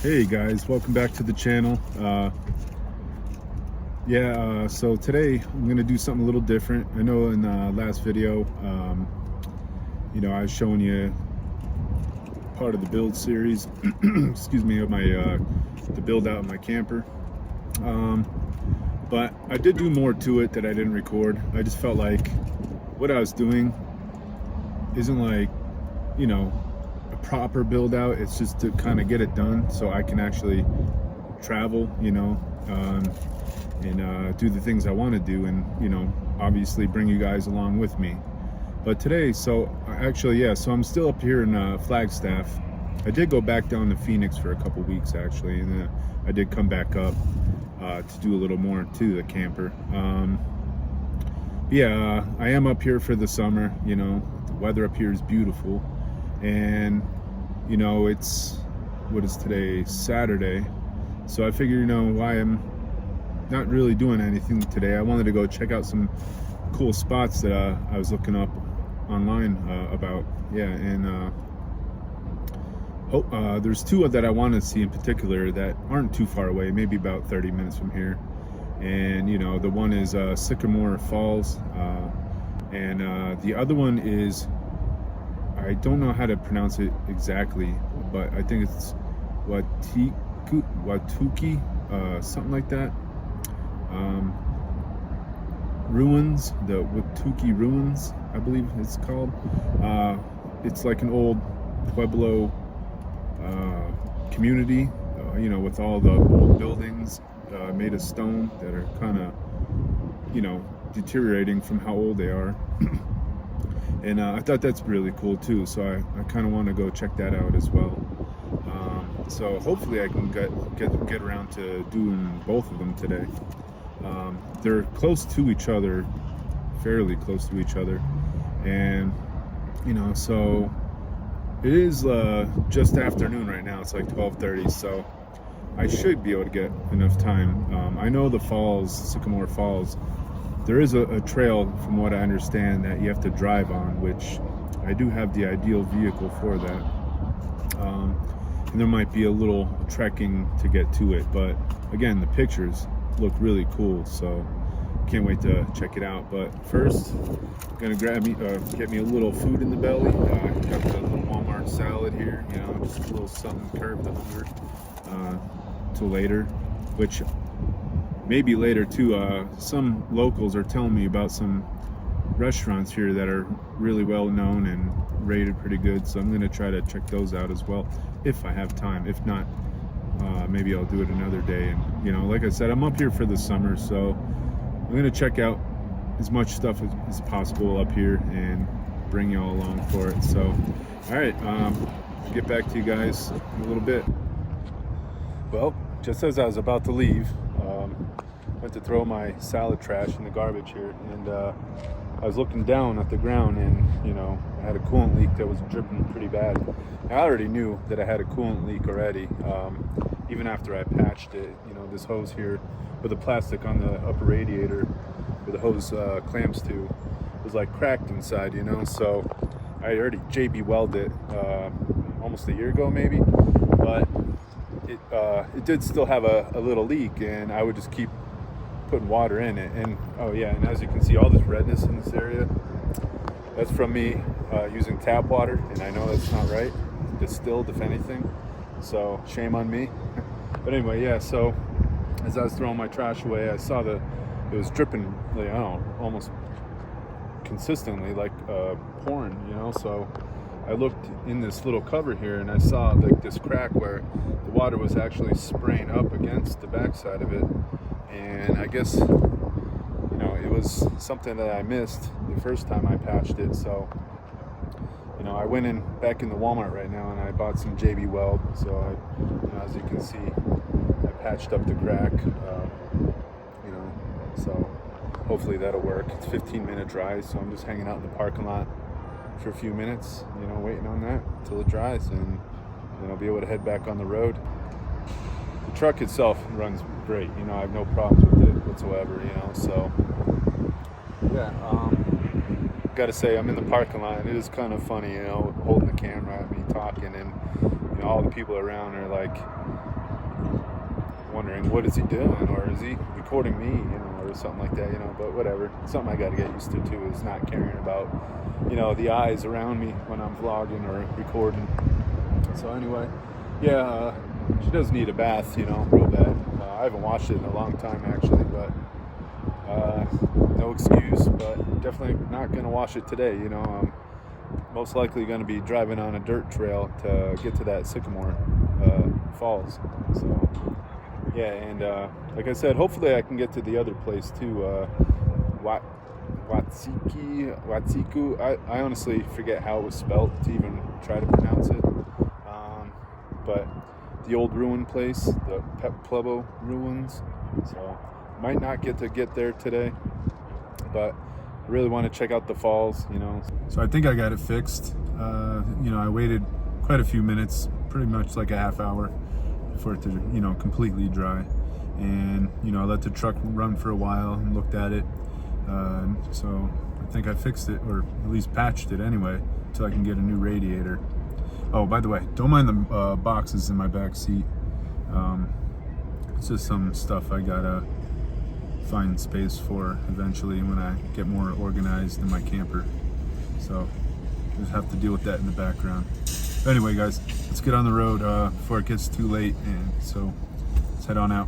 Hey guys, welcome back to the channel. So today I'm gonna do something a little different. I know in the last video, I was showing you part of the build series, excuse me, of my the build out of my camper. But I did do more to it that I didn't record. I just felt like what I was doing isn't like, a proper build out. It's just to kind of get it done so I can actually travel, and do the things I want to do, and obviously bring you guys along with me. But today, so I'm still up here in Flagstaff. I did go back down to Phoenix for a couple weeks actually, and then I did come back up to do a little more to the camper. I am up here for the summer. The weather up here is beautiful, and it's, what is today, Saturday, so I figured why I'm not really doing anything today. I wanted to go check out some cool spots that I was looking up online about. There's two that I want to see in particular that aren't too far away, maybe about 30 minutes from here. And the one is Sycamore Falls, and the other one is, I don't know how to pronounce it exactly, but I think it's Watuki, something like that. Ruins, the Watuki Ruins, I believe it's called. It's like an old Pueblo community, with all the old buildings made of stone that are kind of, deteriorating from how old they are. And I thought that's really cool too, so I kind of want to go check that out as well. So hopefully I can get around to doing both of them today. They're close to each other, fairly close to each other, and so it is just afternoon right now. It's like 12:30, so I should be able to get enough time. I know the falls, Sycamore Falls, there is a trail, from what I understand, that you have to drive on, which I do have the ideal vehicle for that. And there might be a little trekking to get to it, but again, the pictures look really cool, so can't wait to check it out. But first, I'm gonna get me a little food in the belly. Got the little Walmart salad here, just a little something curb the hunger till later, which maybe later too. Some locals are telling me about some restaurants here that are really well known and rated pretty good, so I'm gonna try to check those out as well if I have time. If not, maybe I'll do it another day. And like I said, I'm up here for the summer, so I'm gonna check out as much stuff as possible up here and bring you all along for it. So all right, get back to you guys in a little bit. Well, just as I was about to leave, went to throw my salad trash in the garbage here, and I was looking down at the ground, and I had a coolant leak that was dripping pretty bad. I already knew that I had a coolant leak already, even after I patched it. This hose here with the plastic on the upper radiator where the hose clamps to was like cracked inside, so I already JB welded it almost a year ago maybe, but it did still have a little leak, and I would just keep putting water in it. And and as you can see, all this redness in this area, that's from me using tap water, and I know that's not right. Distilled, if anything, so shame on me. But anyway, so as I was throwing my trash away, I saw it was dripping, like, I don't know, almost consistently, like pouring, so I looked in this little cover here, and I saw like this crack where the water was actually spraying up against the backside of it. And I guess, it was something that I missed the first time I patched it. So, I went back in the Walmart right now, and I bought some JB Weld. So as you can see, I patched up the crack, so hopefully that'll work. It's 15-minute drive, so I'm just hanging out in the parking lot for a few minutes, waiting on that until it dries, and then I'll be able to head back on the road. The truck itself runs great, I have no problems with it whatsoever, so gotta say, I'm in the parking lot, and it is kind of funny, holding the camera at me talking, and all the people around are like wondering what is he doing, or is he recording me, or something like that, but whatever. Something I got to get used to too is not caring about, the eyes around me when I'm vlogging or recording. So anyway, yeah, she does need a bath, real bad. I haven't watched it in a long time actually, but no excuse, but definitely not going to wash it today. I'm most likely going to be driving on a dirt trail to get to that Sycamore Falls. So yeah, and like I said, hopefully I can get to the other place too, Watsiku. I honestly forget how it was spelled to even try to pronounce it, but the old ruin place, the Pueblo ruins. So might not get there today, but I really want to check out the falls, So I think I got it fixed. I waited quite a few minutes, pretty much like a half hour for it to, completely dry. And, I let the truck run for a while and looked at it. So I think I fixed it, or at least patched it anyway, until I can get a new radiator. Oh, by the way, don't mind the boxes in my back seat. It's just some stuff I gotta find space for eventually when I get more organized in my camper. So just have to deal with that in the background. But anyway, guys, let's get on the road before it gets too late, and so let's head on out.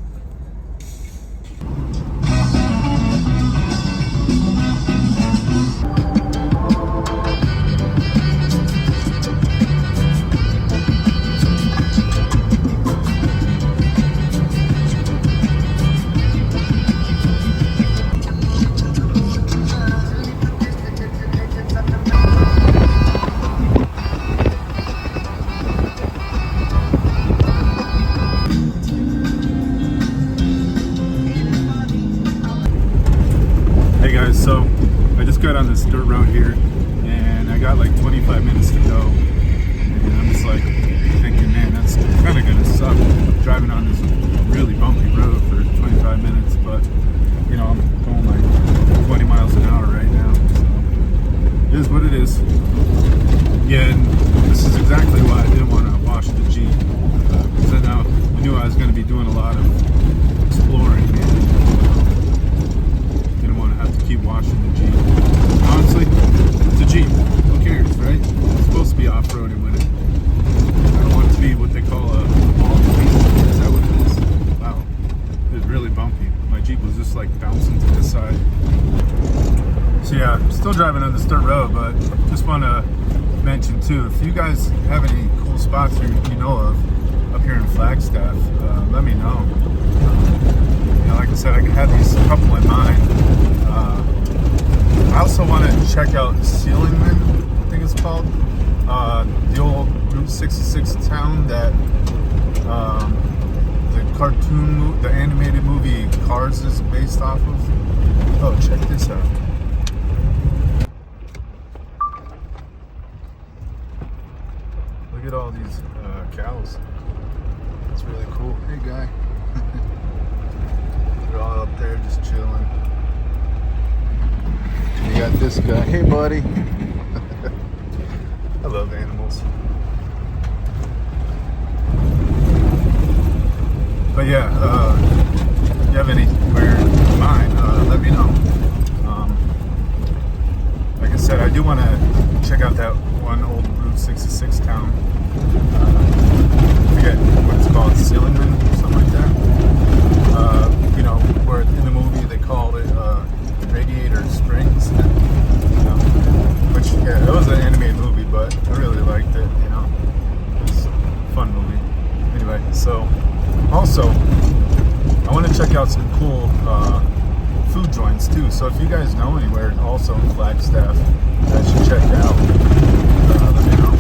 So I just got on this dirt road here, and I got like 25 minutes to go, and I'm just like thinking, man, that's kind of gonna suck driving on this really bumpy road for 25 minutes, but I'm going like 20 miles an hour right now, so it is what it is. Yeah, and this is exactly why I didn't want to wash the Jeep, because I knew I was going to be doing a lot of exploring, and keep washing the Jeep. Honestly, it's a Jeep. Who cares, right? It's supposed to be off-roading with it. I don't want it to be what they call a all-wheel. Is that what it is? Wow. It's really bumpy. My Jeep was just like bouncing to the side. So yeah, I'm still driving on this dirt road, but just want to mention too, if you guys have any cool spots you know of up here in Flagstaff, let me know. Like I said, I can have these couple in mind. I also want to check out Sycamore, I think it's called. The old Route 66 town that the animated movie Cars is based off of. Oh, check this out. Look at all these cows. It's really cool. Hey, guy. They're all up there just chilling. You got this guy. Hey, buddy. I love animals. But yeah, if you have anywhere in mind, let me know. Like I said, I do want to check out that one old Route 66 town. I forget what it's called, Sycamore or something like that. Where in the movie they called it Radiator Springs. Which, yeah, it was an animated movie, but I really liked it. It was a fun movie. Anyway, so also I want to check out some cool food joints too. So if you guys know anywhere also in Flagstaff that I should check out, let me know.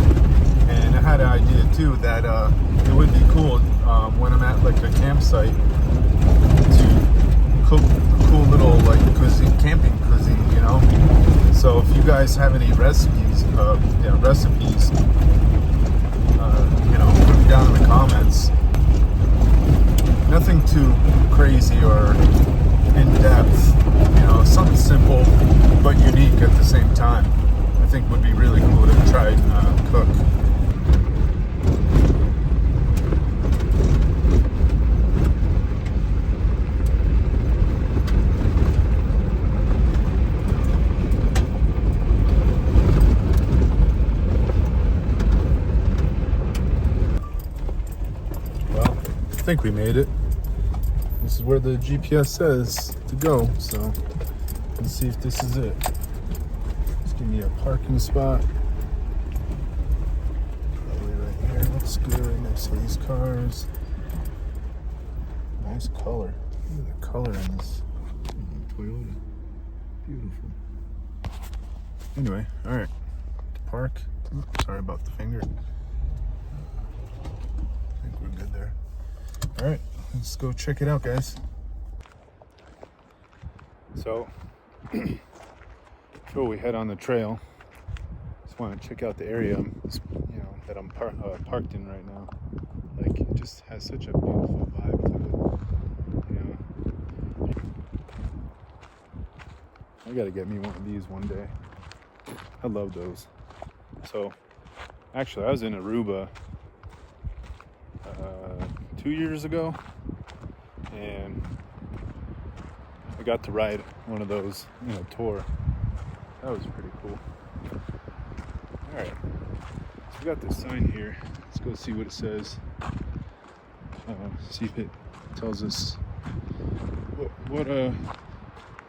And I had an idea too that it would be cool when I'm at like a campsite to cook cool little like camping cuisine, So if you guys have any recipes, put them down in the comments. Nothing too crazy or in depth, something simple but unique at the same time. I think would be really cool to try and cook. think we made it. This is where the GPS says to go, so let's see if this is it. Just give me a parking spot. Probably right here. Looks good right next to these cars. Nice color. Look at the color in this Toyota. Beautiful. Anyway, all right. Park. Sorry about the finger. I think we're good there. All right, let's go check it out, guys. So, before we head on the trail, just want to check out the area, that I'm parked in right now. Like, it just has such a beautiful vibe to it. I gotta get me one of these one day. I love those. So, actually, I was in Aruba 2 years ago, and I got to ride one of those in a tour. That was pretty cool. All right, so we got this sign here. Let's go see what it says. See if it tells us what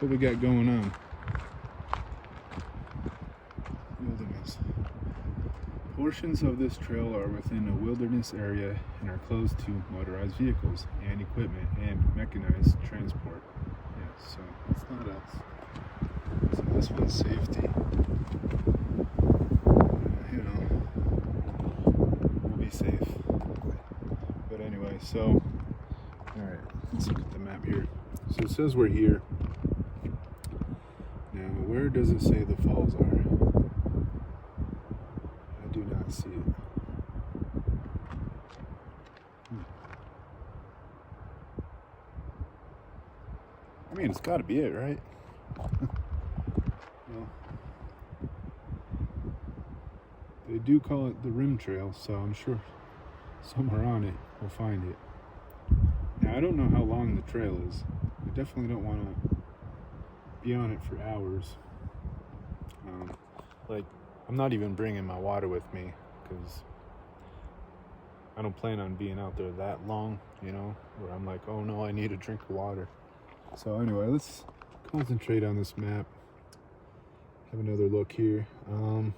we got going on. Wilderness. Portions of this trail are within a wilderness area and are closed to motorized vehicles and equipment and mechanized transport. Yes, so it's not us. So this one's safety. We'll be safe. But anyway, so, alright, let's look at the map here. So it says we're here. Now, where does it say the falls are? Do not see it. I mean, it's got to be it, right? Well, they do call it the Rim Trail, so I'm sure somewhere on it we'll find it. Now, I don't know how long the trail is. I definitely don't want to be on it for hours. I'm not even bringing my water with me because I don't plan on being out there that long, where I'm like, oh no, I need a drink of water. So anyway, let's concentrate on this map. Have another look here. I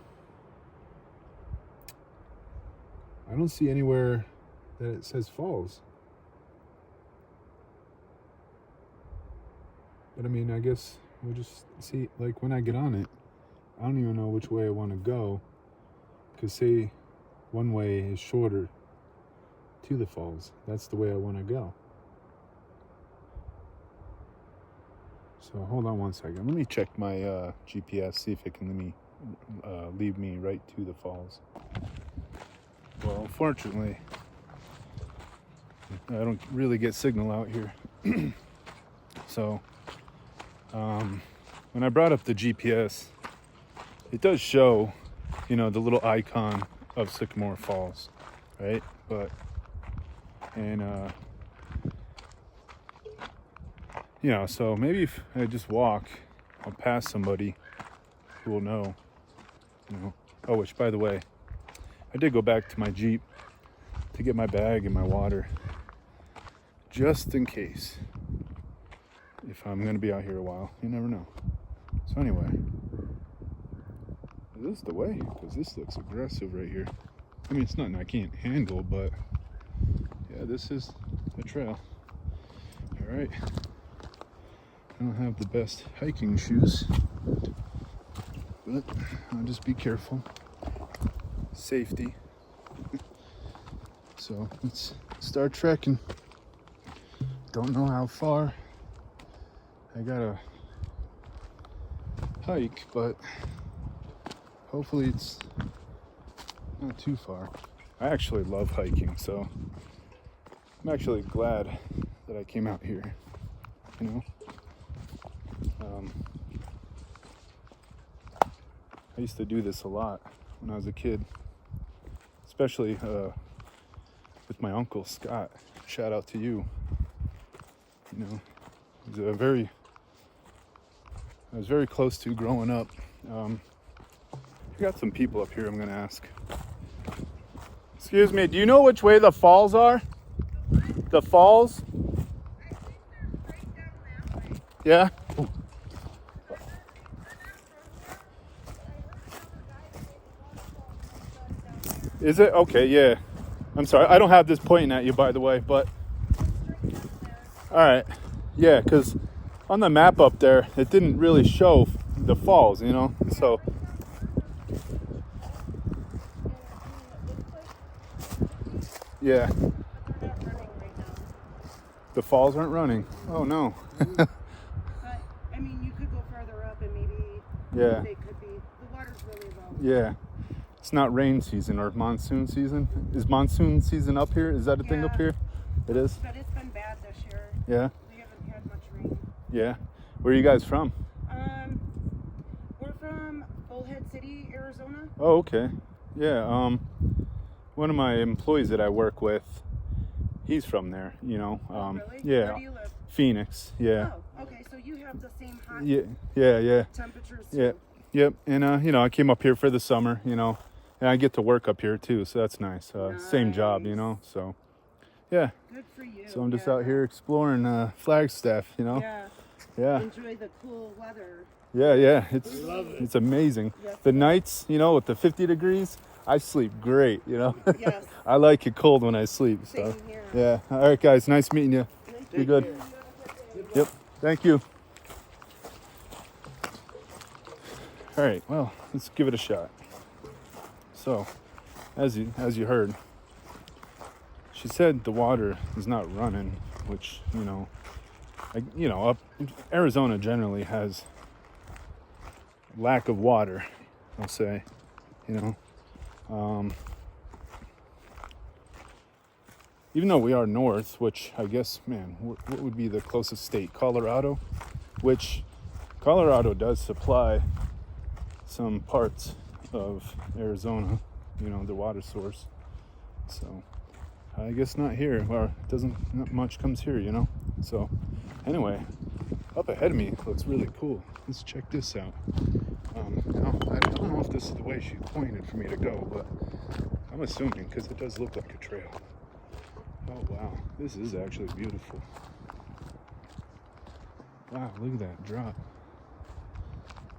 don't see anywhere that it says falls. But I mean, I guess we'll just see, like when I get on it, I don't even know which way I want to go, because say one way is shorter to the falls. That's the way I want to go. So hold on one second. Let me check my GPS, see if it can lead me right to the falls. Well, unfortunately, I don't really get signal out here. So, when I brought up the GPS, it does show, the little icon of Sycamore Falls, right? So maybe if I just walk, I'll pass somebody who will know, Oh, which, by the way, I did go back to my Jeep to get my bag and my water, just in case, if I'm going to be out here a while. You never know. So anyway. Is this the way? Because this looks aggressive right here. I mean, it's nothing I can't handle, but yeah, this is the trail. All right. I don't have the best hiking shoes, but I'll just be careful. Safety. So let's start trekking. Don't know how far I gotta hike, but hopefully it's not too far. I actually love hiking, so I'm actually glad that I came out here, I used to do this a lot when I was a kid, especially with my uncle Scott. Shout out to you. He's I was very close to growing up. I got some people up here I'm gonna ask. Excuse me, do you know which way the falls are? The falls? Yeah? Is it? Okay, yeah. I'm sorry. I don't have this pointing at you, by the way, but... All right. Yeah, because on the map up there, it didn't really show the falls, you know? So... Yeah. The falls aren't running. Oh, no. But, I mean, you could go further up and maybe Yeah. they could be... The water's really low. Yeah. It's not rain season or monsoon season. Is monsoon season up here? Is that a thing up here? It is? But it's been bad this year. Yeah? We haven't had much rain. Yeah. Where are you guys from? We're from Bullhead City, Arizona. Oh, okay. Yeah. One of my employees that I work with, he's from there, you know. Really? Yeah. Where do you live? Phoenix. Yeah. Oh, okay. So you have the same hot Yeah. temperatures Yeah. too. Yep. And you know, I came up here for the summer, you know, and I get to work up here too, so that's nice. Same job, you know. So, yeah. Good for you. So I'm just out here exploring Flagstaff, you know. Yeah. Yeah. Enjoy the cool weather. Yeah. It's amazing. Yes. The nights, you know, with the 50 degrees, I sleep great, you know. Yes. I like it cold when I sleep. So Same here. yeah. All right, guys. Nice meeting you. Be good. Yep. Thank you. All right. Well, let's give it a shot. So, as you heard, she said the water is not running, which up Arizona generally has lack of water. I'll say, you know. Even though we are north, which I guess, man, what would be the closest state? Colorado, which Colorado does supply some parts of Arizona, you know, the water source. So I guess not here, or not much comes here, you know. So anyway, up ahead of me looks really cool. Let's check this out. Now, I don't know if this is the way she pointed for me to go, but I'm assuming because it does look like a trail. Oh wow, this is actually beautiful. Wow, look at that drop.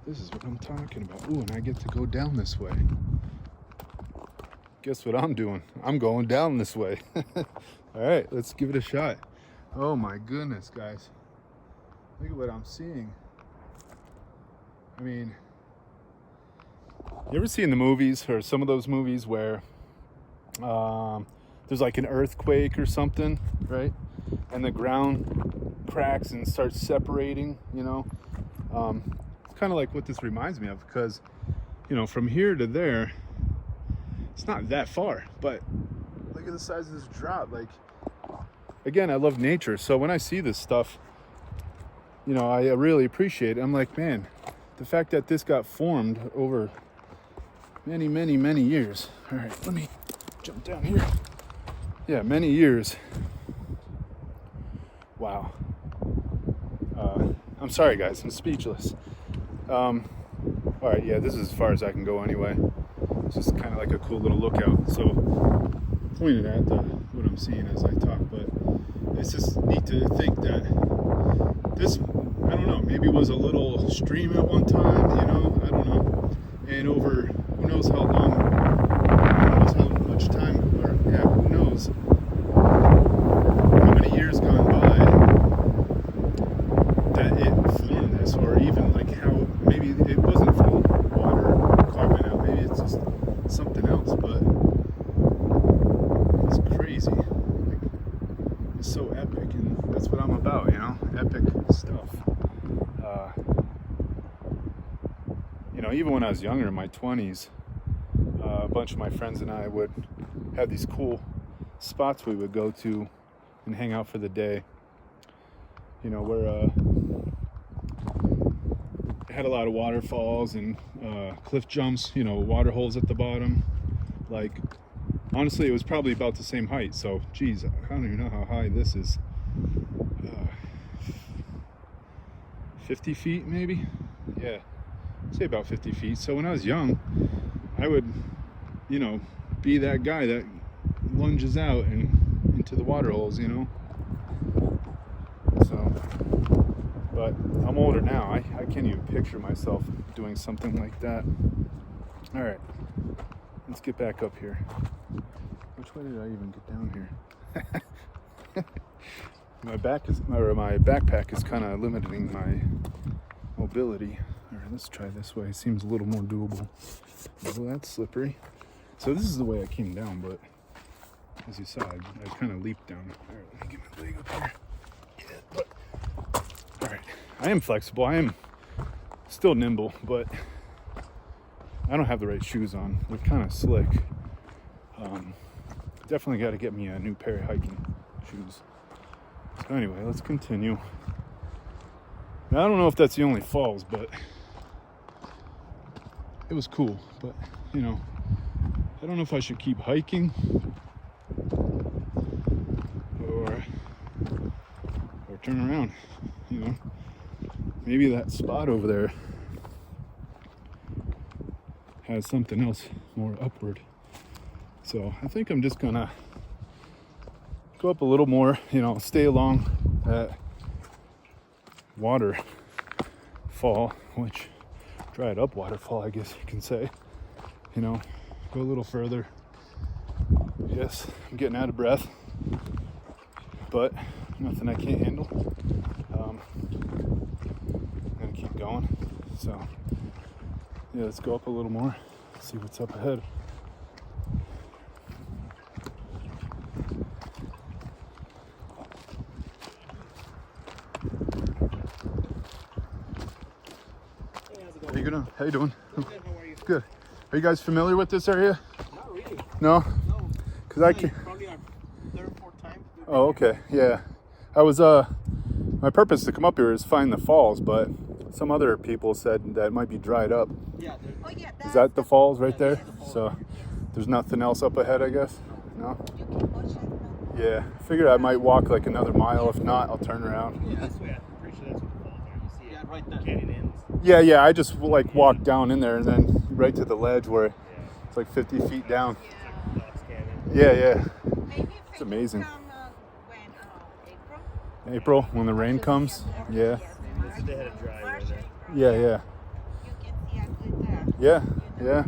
This is what I'm talking about. Ooh, and I get to go down this way. Guess what I'm doing? I'm going down this way. All right, let's give it a shot. Oh my goodness, guys. Look at what I'm seeing. I mean, you ever seen the movies or some of those movies where there's like an earthquake or something, right? And the ground cracks and starts separating, you know? It's kind of like what this reminds me of, because, you know, from here to there, it's not that far, but look at the size of this drop. Like, again, I love nature, so when I see this stuff, you know, I really appreciate it. I'm like, man, the fact that this got formed over many, many, many years. All right, let me jump down here. Yeah, many years. Wow. I'm sorry, guys, I'm speechless. All right, yeah, this is as far as I can go anyway. It's just kind of like a cool little lookout. So, pointed at what I'm seeing as I talk, but it's just neat to think that this, I don't know, maybe was a little stream at one time, you know, I don't know. And over who knows how long, who knows how much time, or yeah, who knows how many years gone by that it formed this, or even like how maybe it wasn't from water carving out, maybe it's just something else, but it's crazy. Like, it's so epic, and that's what I'm about, you know, epic stuff. You know, even when I was younger, in my 20s, a bunch of my friends and I would have these cool spots we would go to and hang out for the day. You know, where it had a lot of waterfalls and cliff jumps, you know, water holes at the bottom. Like, honestly, it was probably about the same height. So, geez, I don't even know how high this is. 50 feet, maybe? Yeah, say about 50 feet. So when I was young, I would, you know, be that guy that lunges out and into the water holes, you know. So, but I'm older now. I can't even picture myself doing something like that. All right, let's get back up here. Which way did I even get down here? My backpack is kind of limiting my mobility. All right, let's try this way. It seems a little more doable. Oh, that's slippery. So this is the way I came down, but as you saw, I kind of leaped down. All right, let me get my leg up here. All right, I am flexible. I am still nimble, but I don't have the right shoes on. They're kind of slick. Definitely got to get me a new pair of hiking shoes. So anyway, let's continue. Now, I don't know if that's the only falls, but it was cool. But, you know, I don't know if I should keep hiking or turn around, you know. Maybe that spot over there has something else more upward. So I think I'm just gonna go up a little more, you know, stay along that waterfall, which dried up waterfall, I guess you can say. You know, go a little further. Yes, I'm getting out of breath, but nothing I can't handle. I'm gonna keep going. So yeah, let's go up a little more, see what's up ahead. How you doing? Good, how are you? Good. Are you guys familiar with this area? Not really. No? No. Because I can. Probably our third or fourth time. Oh, okay. Yeah. I was my purpose to come up here is find the falls, but some other people said that it might be dried up. Yeah. Oh yeah. Is that the falls right there? the falls So right here. there's nothing else up ahead, I guess. No? You can watch that. Yeah. Figured I might walk like another mile. If not, I'll turn around. Yeah, that's where I'm pretty sure that's what the falls are. You see it right there. Canyon ends. Yeah. I just like walked down in there and then right to the ledge where Yeah. it's like 50 feet down. Yeah. Dots Canyon. Yeah. Maybe It's amazing. Come, when April. April when the rain comes. Yeah. This is the head of dry right there. Yeah. You can see a good. Yeah.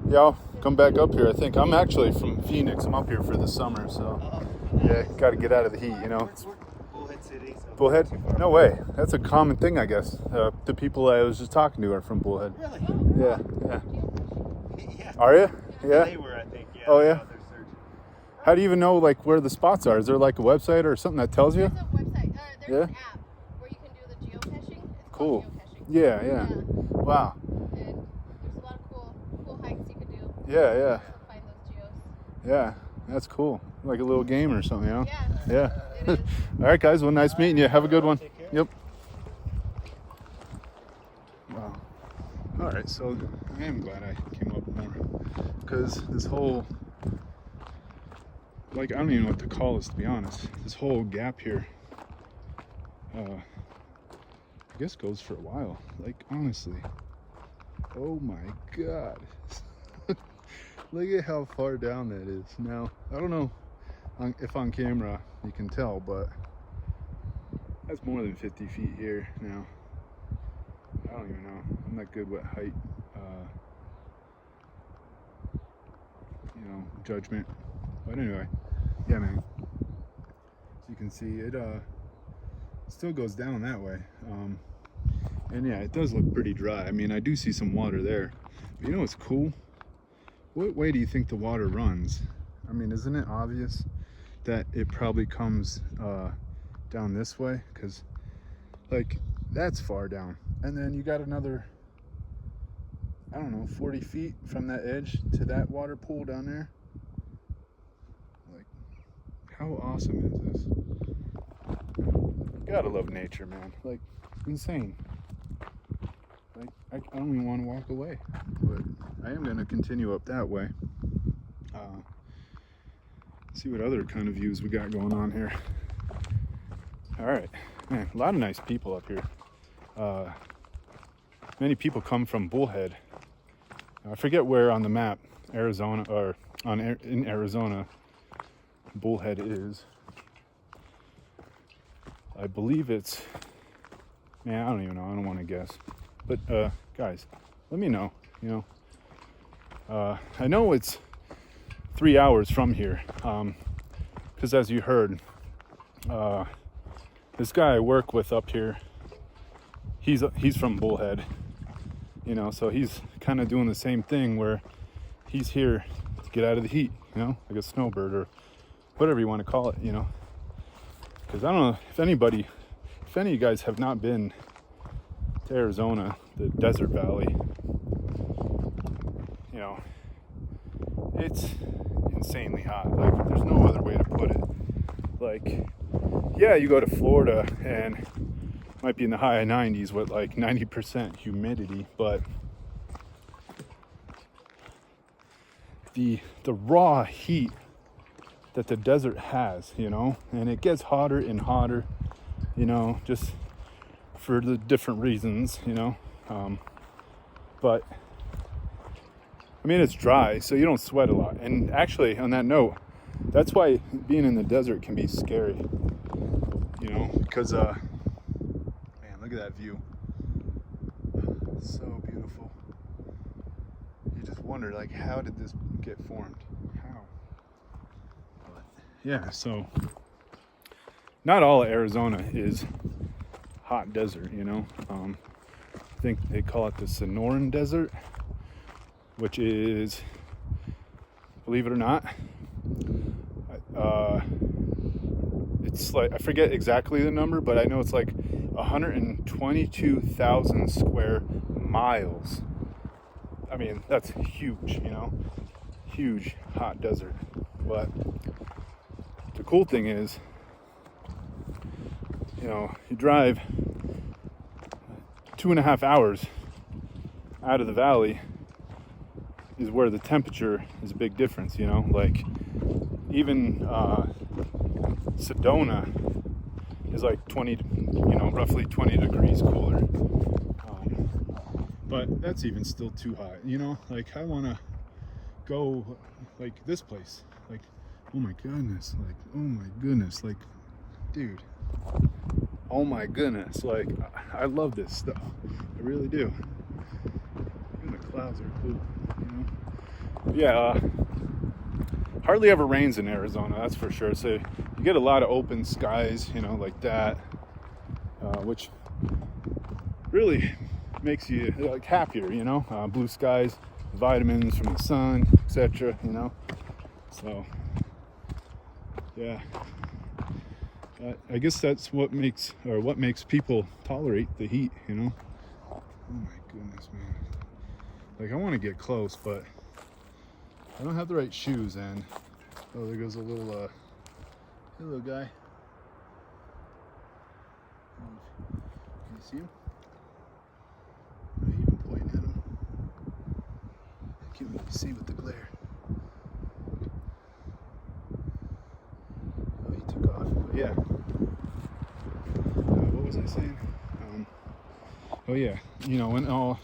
Yeah, I'll come back up here. I think I'm actually from Phoenix. I'm up here for the summer, so yeah, got to get out of the heat, you know. Bullhead City. So Bullhead? No way. That's a common thing, I guess. The people I was just talking to are from Bullhead. Really? Yeah. Yeah. Are you? Yeah. They were, I think. Yeah. Oh, they're yeah? out there searching. How do you even know like where the spots are? Is there like a website or something that tells you? There's a website. There's Yeah? an app where you can do the geocaching. It's Cool. called geocaching. Yeah. Wow. And there's a lot of cool hikes you can do. Yeah. To find those geos. Yeah. That's cool. Like a little game or something, you know? Yeah. Yeah. It is. All right, guys. Well, nice meeting you. Have a good one. Take care. Yep. Wow. All right. So I am glad I came up more because this whole, like, I don't even know what to call this, to be honest. This whole gap here, I guess goes for a while. Like, honestly. Oh my God. Look at how far down that is. Now, I don't know if on camera you can tell, but that's more than 50 feet here now. I don't even know. I'm not good with height, judgment. But anyway, yeah, man. As you can see, it still goes down that way. And yeah, it does look pretty dry. I mean, I do see some water there. But you know what's cool? What way do you think the water runs? I mean, isn't it obvious that it probably comes down this way? Because, like, that's far down. And then you got another, I don't know, 40 feet from that edge to that water pool down there. Like, how awesome is this? Gotta love nature, man. Like, insane. Like, I don't even want to walk away. But I am going to continue up that way. See what other kind of views we got going on here. All right. Man, a lot of nice people up here. Many people come from Bullhead. I forget where on the map, Arizona, or in Arizona, Bullhead is. I believe it's, man, I don't even know. I don't want to guess. But guys, let me know. You know, I know it's 3 hours from here, because as you heard, this guy I work with up here, he's from Bullhead, you know, so he's kind of doing the same thing where he's here to get out of the heat, you know, like a snowbird or whatever you want to call it, you know, because I don't know if any of you guys have not been to Arizona, the desert valley, you know, it's insanely hot. Like, there's no other way to put it. Like, yeah, you go to Florida and it might be in the high 90s with like 90% humidity, but the raw heat that the desert has, you know, and it gets hotter and hotter, you know, just for the different reasons, you know, but I mean, it's dry, so you don't sweat a lot. And actually, on that note, that's why being in the desert can be scary, you know, because man, look at that view. It's so beautiful. You just wonder, like, how did this get formed? How? But yeah, so not all of Arizona is hot desert, you know. I think they call it the Sonoran Desert, which is, believe it or not, it's like, I forget exactly the number, but I know it's like 122,000 square miles. I mean, that's huge, you know, huge hot desert. But the cool thing is, you know, you drive 2.5 hours out of the valley is where the temperature is a big difference, you know, like even Sedona is like 20, you know, roughly 20 degrees cooler. But that's even still too hot, you know, like I want to go like this place, like, oh my goodness, like, oh my goodness, like, dude, oh my goodness, like, I love this stuff, I really do. Even the clouds are cool, you know. Yeah, hardly ever rains in Arizona, that's for sure. So you get a lot of open skies, you know, like that, which really makes you like happier, you know. Blue skies, vitamins from the sun, etc., you know. So yeah, I guess that's what makes people tolerate the heat, you know. Oh my goodness, man, like I want to get close, but I don't have the right shoes. And oh, there goes a little hello guy. Can you see him? I even pointing at him. I can't really see with the glare. Oh, he took off. But yeah. What was I saying? Oh yeah, you know, when all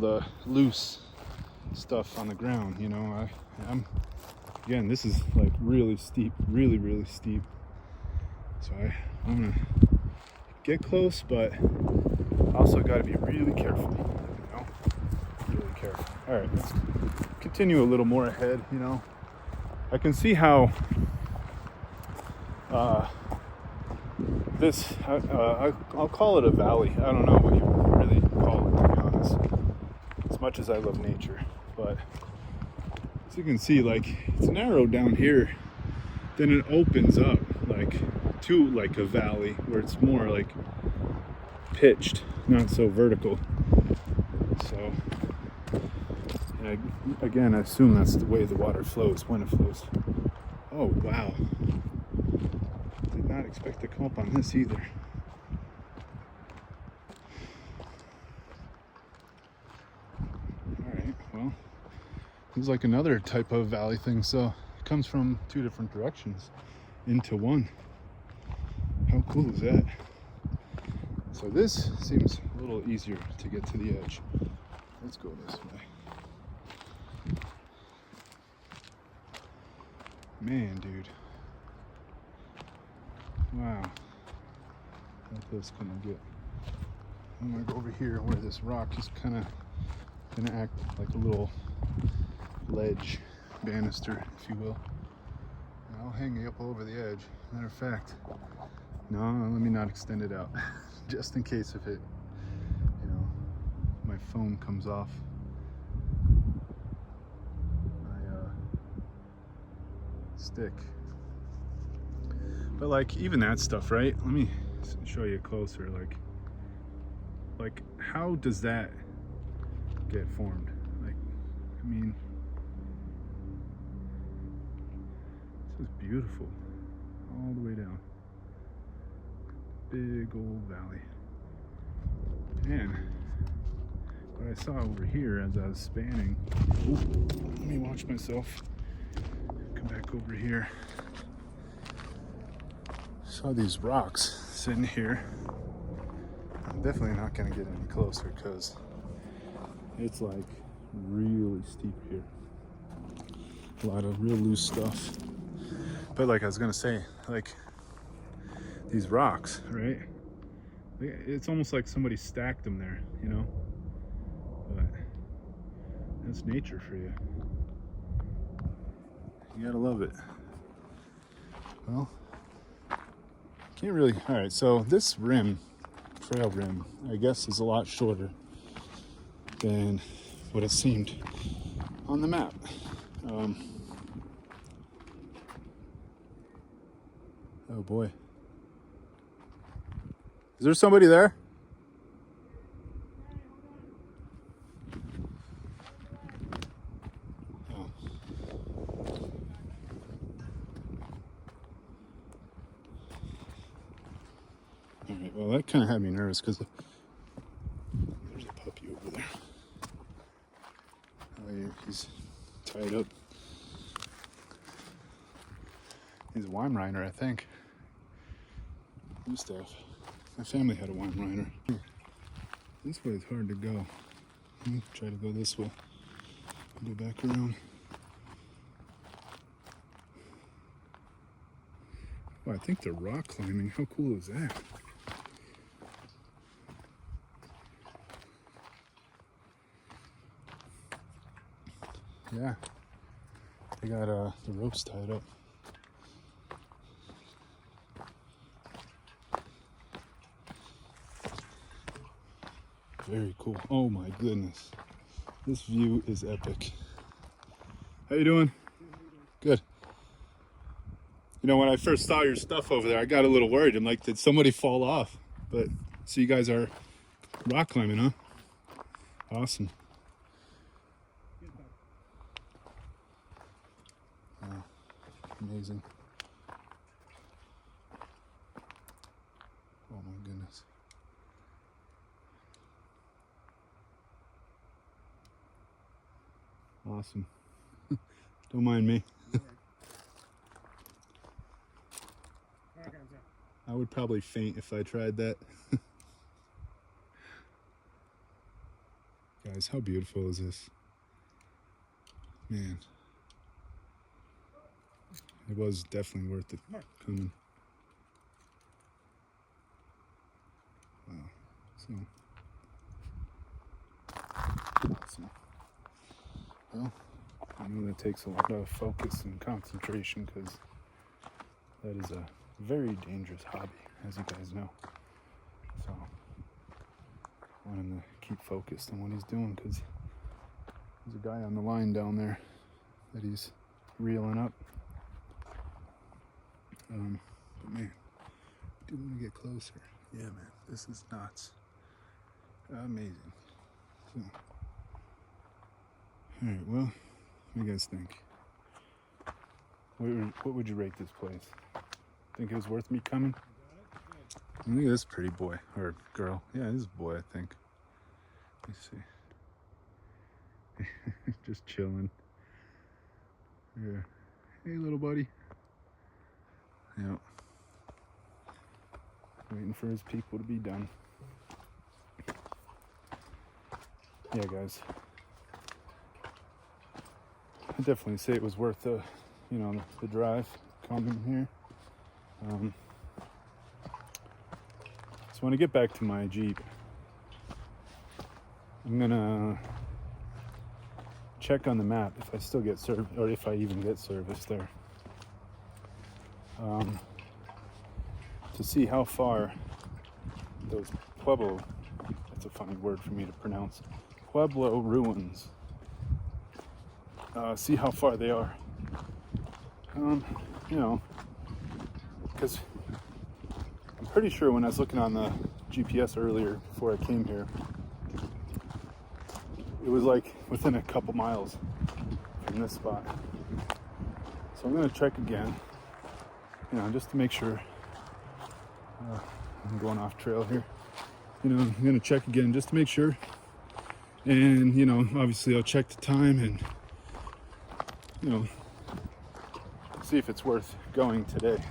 the loose stuff on the ground, you know, I'm again, this is like really steep, really steep, so I'm gonna get close, but also got to be really careful, you know, really careful. All right, let's continue a little more ahead. You know, I can see how this I'll call it a valley. I don't know what you really call it, to be honest, as much as I love nature. But as you can see, like, it's narrow down here, then it opens up like to like a valley where it's more like pitched, not so vertical. So, and again, I assume that's the way the water flows when it flows. Oh wow, did not expect to come up on this either. All right, well, it's like another type of valley thing, so it comes from two different directions into one. How cool is that? So this seems a little easier to get to the edge. Let's go this way. Man, dude. Wow. Like this gonna get. I'm gonna go over here where this rock is kind of gonna act like a little ledge banister, if you will. And I'll hang it up over the edge. Matter of fact, no, let me not extend it out, just in case if it, you know, my phone comes off. My stick. But like even that stuff, right? Let me show you closer. Like how does that get formed? Like, I mean, this is beautiful all the way down. Big old valley. And what I saw over here as I was spanning, ooh, let me watch myself. Come back over here. Saw these rocks sitting here. I'm definitely not gonna get any closer because it's like really steep here. A lot of real loose stuff. But like I was gonna say, like these rocks, right? It's almost like somebody stacked them there, you know? But that's nature for you. You gotta love it. Well, can't really, all right, so this rim, trail rim, I guess is a lot shorter than what it seemed on the map. Oh boy. Is there somebody there? Oh. All right, well that kind of had me nervous because there's a puppy over there. Oh, he's tied up. He's a Weimaraner, I think. Used to have. My family had a Weimaraner. This way is hard to go. Let me try to go this way. Go back around. Oh, I think they're rock climbing. How cool is that? Yeah. They got the ropes tied up. Very cool. Oh my goodness. This view is epic. How you doing? Good. You know, when I first saw your stuff over there, I got a little worried. I'm like, did somebody fall off? But so you guys are rock climbing, huh? Awesome. Wow. Amazing. Oh my goodness. Awesome. Don't mind me. I would probably faint if I tried that. Guys, how beautiful is this? Man. It was definitely worth it coming. Wow. So awesome. Well, I know that takes a lot of focus and concentration because that is a very dangerous hobby, as you guys know. So I want him to keep focused on what he's doing because there's a guy on the line down there that he's reeling up. But man, I do want to get closer. Yeah, man, this is nuts. Amazing. So, all right, well, what do you guys think? What would you rate this place? Think it was worth me coming? Look at this pretty boy, or girl. Yeah, this is a boy, I think. Let's see. Just chilling. Yeah. Hey, little buddy. Yep. Waiting for his people to be done. Yeah, guys. I definitely say it was worth the, you know, the drive coming here. So when I get back to my Jeep, I'm gonna check on the map if I still get service, or if I even get service there, to see how far those Pueblo, that's a funny word for me to pronounce, Pueblo ruins, see how far they are. You know, because I'm pretty sure when I was looking on the GPS earlier before I came here, it was like within a couple miles from this spot. So I'm gonna check again, you know, just to make sure. I'm going off trail here. You know, I'm gonna check again just to make sure. And, you know, obviously I'll check the time and, you know, see if it's worth going today.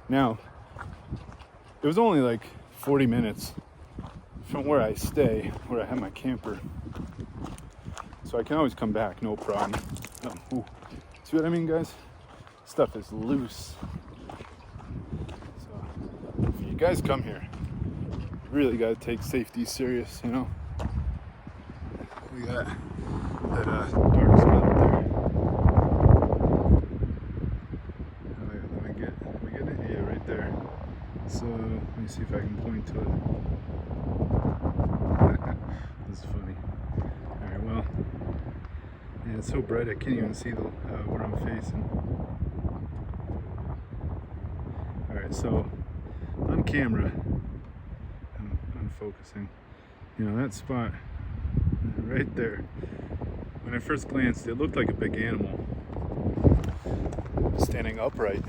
Now, it was only like 40 minutes from where I stay, where I have my camper. So I can always come back, no problem. Ooh. See what I mean, guys? Stuff is loose. So if you guys come here, you really gotta take safety serious, you know? We got that dark spot up there. Let me get it? Yeah, right there. So let me see if I can point to it. That's funny. Alright, well, yeah, it's so bright I can't even see where I'm facing. Alright, so on camera, I'm focusing. You know, that spot right there, when I first glanced, it looked like a big animal standing upright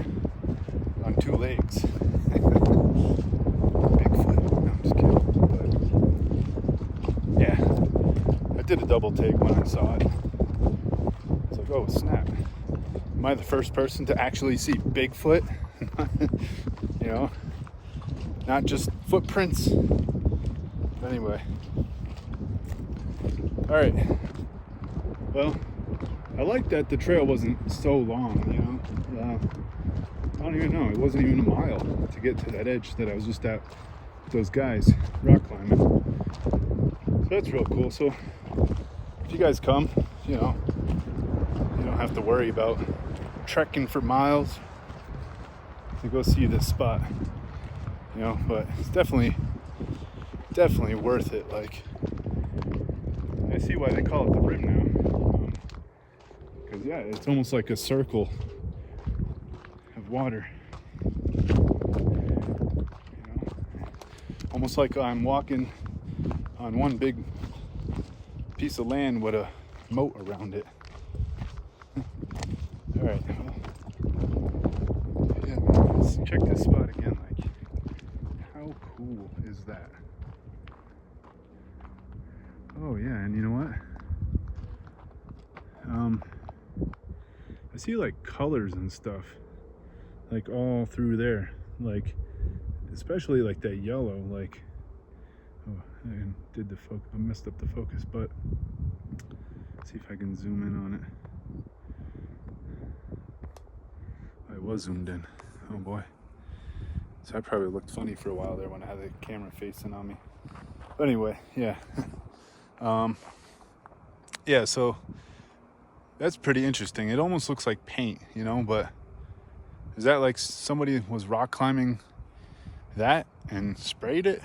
on two legs. Bigfoot. No, I'm just kidding. But yeah, I did a double take when I saw it. It's like, oh snap. Am I the first person to actually see Bigfoot? You know, not just footprints. But anyway. Alright. Well, I like that the trail wasn't so long, you know. I don't even know, it wasn't even a mile to get to that edge that I was just at with those guys rock climbing. So that's real cool. So if you guys come, you know, you don't have to worry about trekking for miles to go see this spot, you know. But it's definitely worth it. Like, I see why they call it the rim now, because yeah, it's almost like a circle of water, you know, almost like I'm walking on one big piece of land with a moat around it. All right, well, yeah, man, let's check this spot again. Like, how cool is that? Oh yeah, and you know what? I see like colors and stuff, like all through there, like especially like that yellow. Like, oh, I messed up the focus, but let's see if I can zoom in on it. I was zoomed in. Oh boy. So I probably looked funny for a while there when I had the camera facing on me. But anyway, yeah. Yeah, so that's pretty interesting. It almost looks like paint, you know, but is that like somebody was rock climbing that and sprayed it?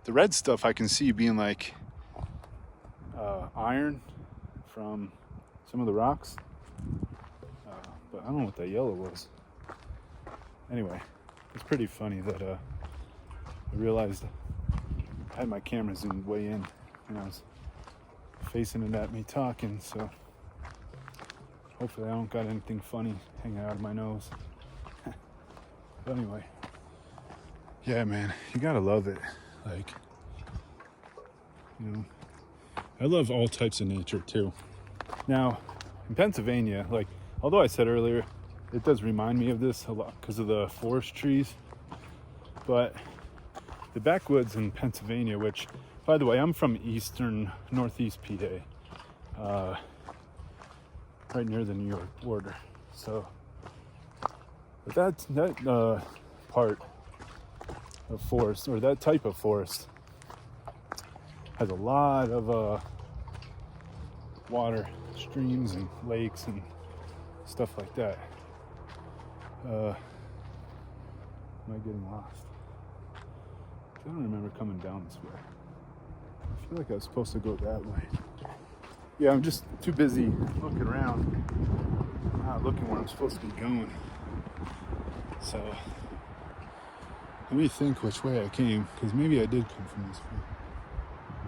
The red stuff I can see being like iron from some of the rocks, but I don't know what that yellow was. Anyway, it's pretty funny that I realized I had my camera zoomed way in and I was facing it at me talking, so hopefully I don't got anything funny hanging out of my nose. But anyway, yeah, man, you gotta love it. Like, you know, I love all types of nature too. Now, in Pennsylvania, like, although I said earlier, it does remind me of this a lot because of the forest trees, but the backwoods in Pennsylvania, which, by the way, I'm from northeast PA, right near the New York border. So, but that part of forest, or that type of forest, has a lot of water, streams and lakes and stuff like that. Am I getting lost? I don't remember coming down this way. I feel like I was supposed to go that way. Yeah, I'm just too busy looking around, not looking where I'm supposed to be going. So let me think which way I came, because maybe I did come from this way.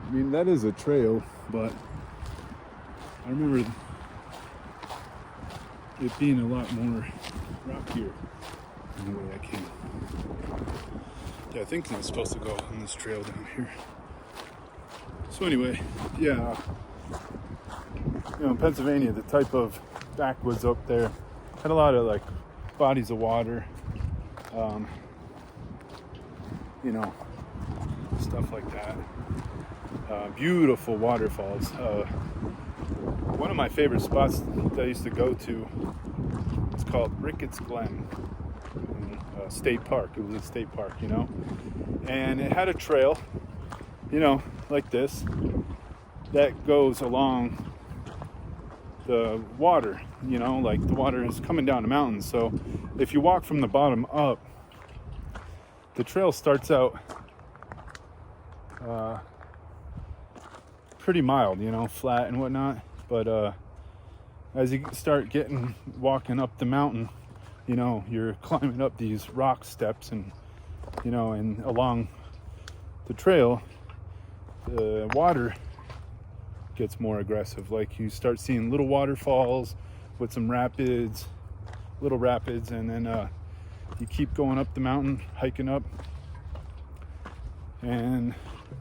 I mean, that is a trail, but I remember it being a lot more rockier than the way I came. Yeah, I think I'm supposed to go on this trail down here. So anyway, yeah, you know, in Pennsylvania, the type of backwoods up there had a lot of like bodies of water, you know, stuff like that. Beautiful waterfalls. One of my favorite spots that I used to go to, it's called Ricketts Glen State Park. It was a state park, you know, and it had a trail, you know, like this, that goes along the water, you know, like the water is coming down the mountain. So if you walk from the bottom up, the trail starts out pretty mild, you know, flat and whatnot. But as you start walking up the mountain, you know, you're climbing up these rock steps, and you know, and along the trail, the water gets more aggressive. Like you start seeing little waterfalls with some rapids, little rapids, and then you keep going up the mountain, hiking up, and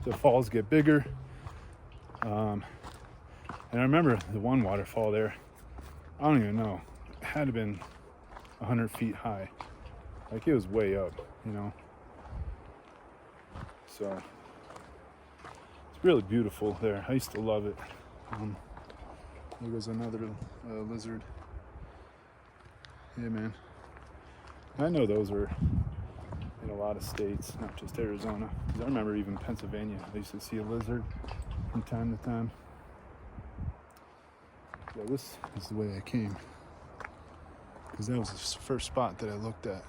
the falls get bigger. And I remember the one waterfall there, I don't even know, it had to have been 100 feet high. Like it was way up, you know. So it's really beautiful there. I used to love it. There goes another lizard. Yeah, man. I know those are in a lot of states, not just Arizona. 'Cause I remember even Pennsylvania, I used to see a lizard from time to time. Yeah, this is the way I came, because that was the first spot that I looked at.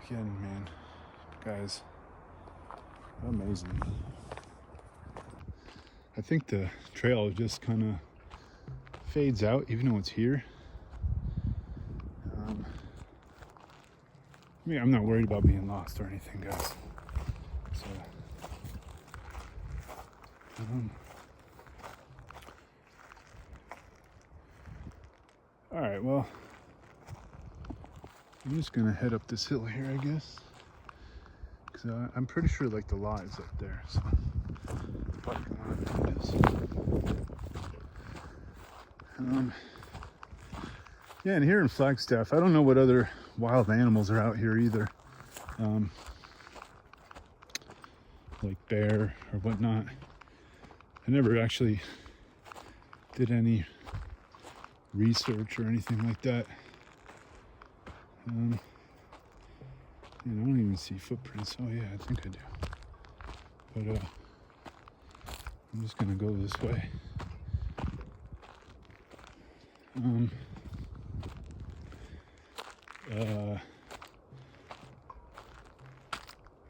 Again, man, guys, amazing. I think the trail just kind of fades out, even though it's here. I mean, I'm not worried about being lost or anything, guys. So, all right, well, I'm just gonna head up this hill here, I guess, because I'm pretty sure like the lot is up there. So, parking lot it is. Yeah, and here in Flagstaff, I don't know what other wild animals are out here either, like bear or whatnot. I never actually did any research or anything like that. And I don't even see footprints. Oh yeah, I think I do. But I'm just gonna go this way.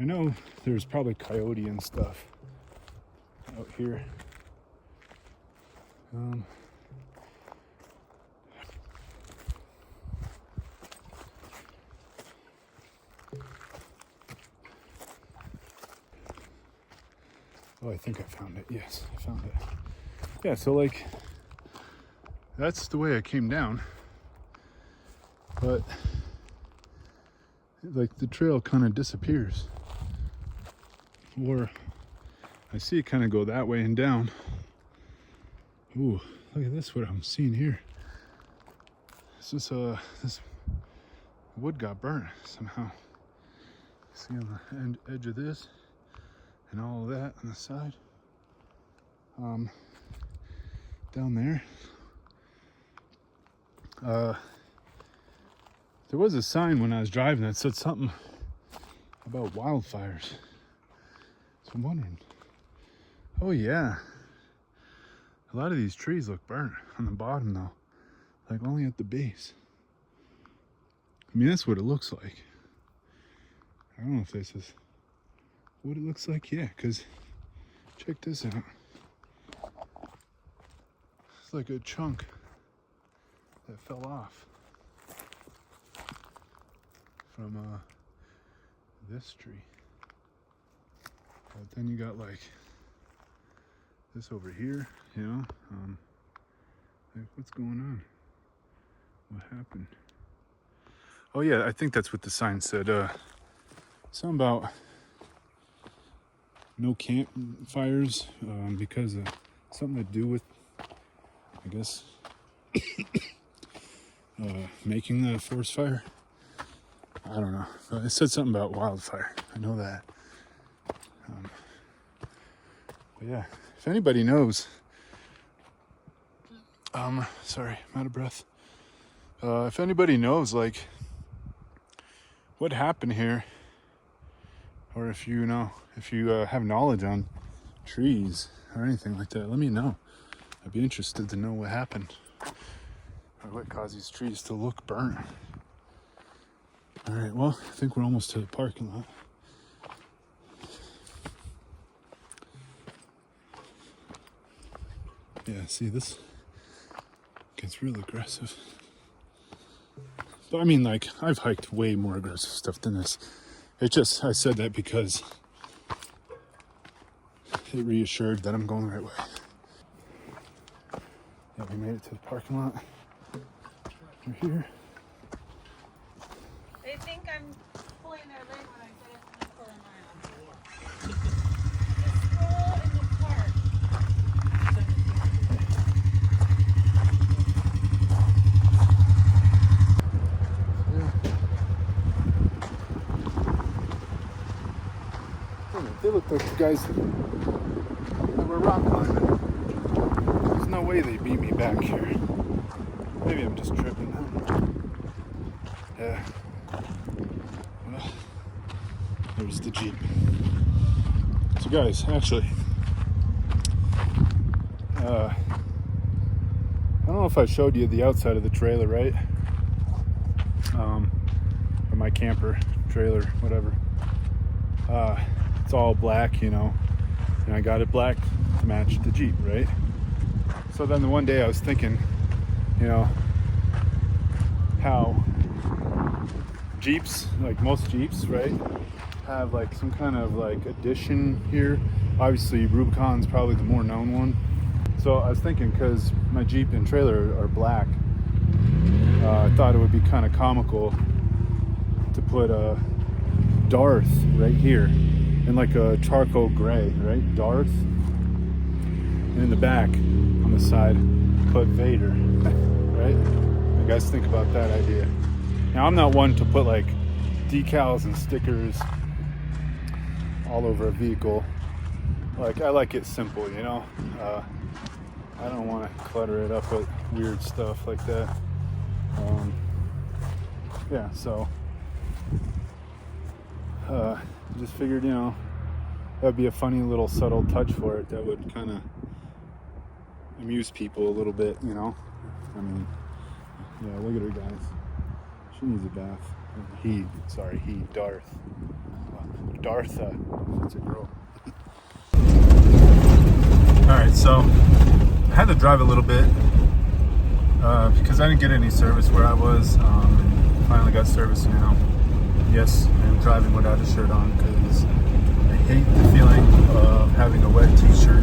I know there's probably coyote and stuff out here. Oh, I think I found it. Yes, I found it. Yeah, so like, that's the way I came down. But like the trail kind of disappears. Or I see it kind of go that way and down. Ooh, look at this, what I'm seeing here. This wood got burnt somehow. See on the edge of this and all of that on the side. Down there. There was a sign when I was driving that said something about wildfires. So I'm wondering. Oh yeah. A lot of these trees look burnt on the bottom though. Like only at the base. I mean, that's what it looks like. I don't know if this is what it looks like. Yeah, because check this out. It's like a chunk that fell off from this tree. But then you got like this over here, you know. Like what's going on? What happened? Oh yeah, I think that's what the sign said. Something about no campfires because of something to do with, I guess, making the forest fire. I don't know. It said something about wildfire. I know that. But yeah, if anybody knows, sorry, I'm out of breath. If anybody knows, like, what happened here, or if you know, if you have knowledge on trees or anything like that, let me know. I'd be interested to know what happened or what caused these trees to look burnt. All right, well, I think we're almost to the parking lot. Yeah, see, this gets real aggressive. But I mean, like, I've hiked way more aggressive stuff than this. It just, I said that because it reassured that I'm going the right way. Yeah, we made it to the parking lot. We're here. They think I'm pulling their leg when I say I'm pulling mine. Stroll in the park. They look like the guys that were rock climbing. There's no way they beat me back here. Maybe I'm just tripping now. Yeah. Well, there's the Jeep. So guys, actually, I don't know if I showed you the outside of the trailer, right? Or my camper trailer, whatever. It's all black, you know, and I got it black to match the Jeep, right? So then the one day I was thinking, you know, how Jeeps, like most Jeeps, right, have like some kind of like addition here. Obviously Rubicon's probably the more known one. So I was thinking, because my Jeep and trailer are black, I thought it would be kind of comical to put a Darth right here in like a charcoal gray, right? Darth. And in the back, on the side, put Vader, right? You guys think about that idea. Now, I'm not one to put like decals and stickers all over a vehicle. Like, I like it simple, you know? I don't want to clutter it up with weird stuff like that. Yeah, so just figured, you know, that'd be a funny little subtle touch for it that would kind of amuse people a little bit, you know. I mean, yeah, look at her, guys. She needs a bath. Darth. Dartha. It's a girl. Alright, so I had to drive a little bit because I didn't get any service where I was. Finally got service now. Yes, I'm driving without a shirt on because I hate the feeling of having a wet t-shirt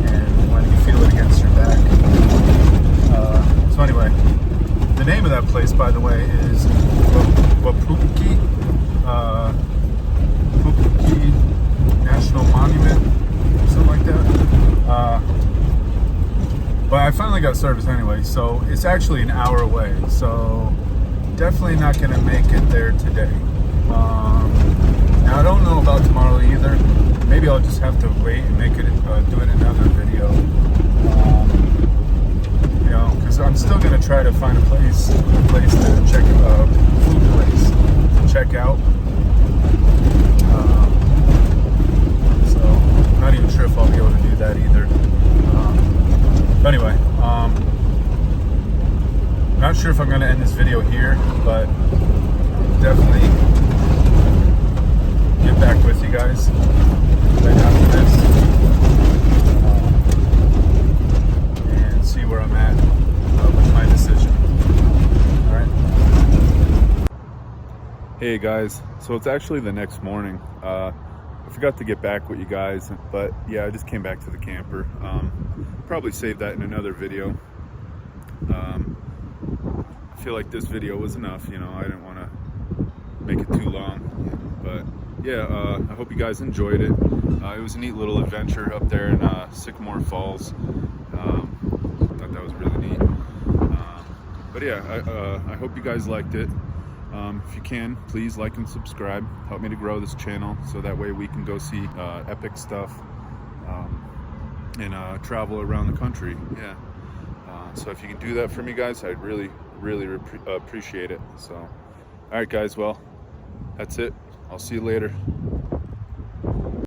and when you feel it against your back. So anyway, the name of that place, by the way, is Wapukiki National Monument, something like that. But I finally got service anyway, so it's actually an hour away. So definitely not going to make it there today. Now I don't know about tomorrow either. Maybe I'll just have to wait and make it, do it another video. You know, because I'm still going to try to find a place to check, food place to check out. sure if I'm going to end this video here, but definitely get back with you guys right after this and see where I'm at with my decision. All right. Hey guys, so it's actually the next morning. I forgot to get back with you guys, but yeah, I just came back to the camper. Probably save that in another video. I feel like this video was enough, you know, I didn't want to make it too long, but yeah, I hope you guys enjoyed it. It was a neat little adventure up there in Sycamore Falls. Thought that was really neat. But yeah, I hope you guys liked it. If you can, please like and subscribe. Help me to grow this channel so that way we can go see epic stuff and travel around the country. Yeah. So if you can do that for me, guys, I'd really appreciate it. So, all right, guys. Well, that's it. I'll see you later.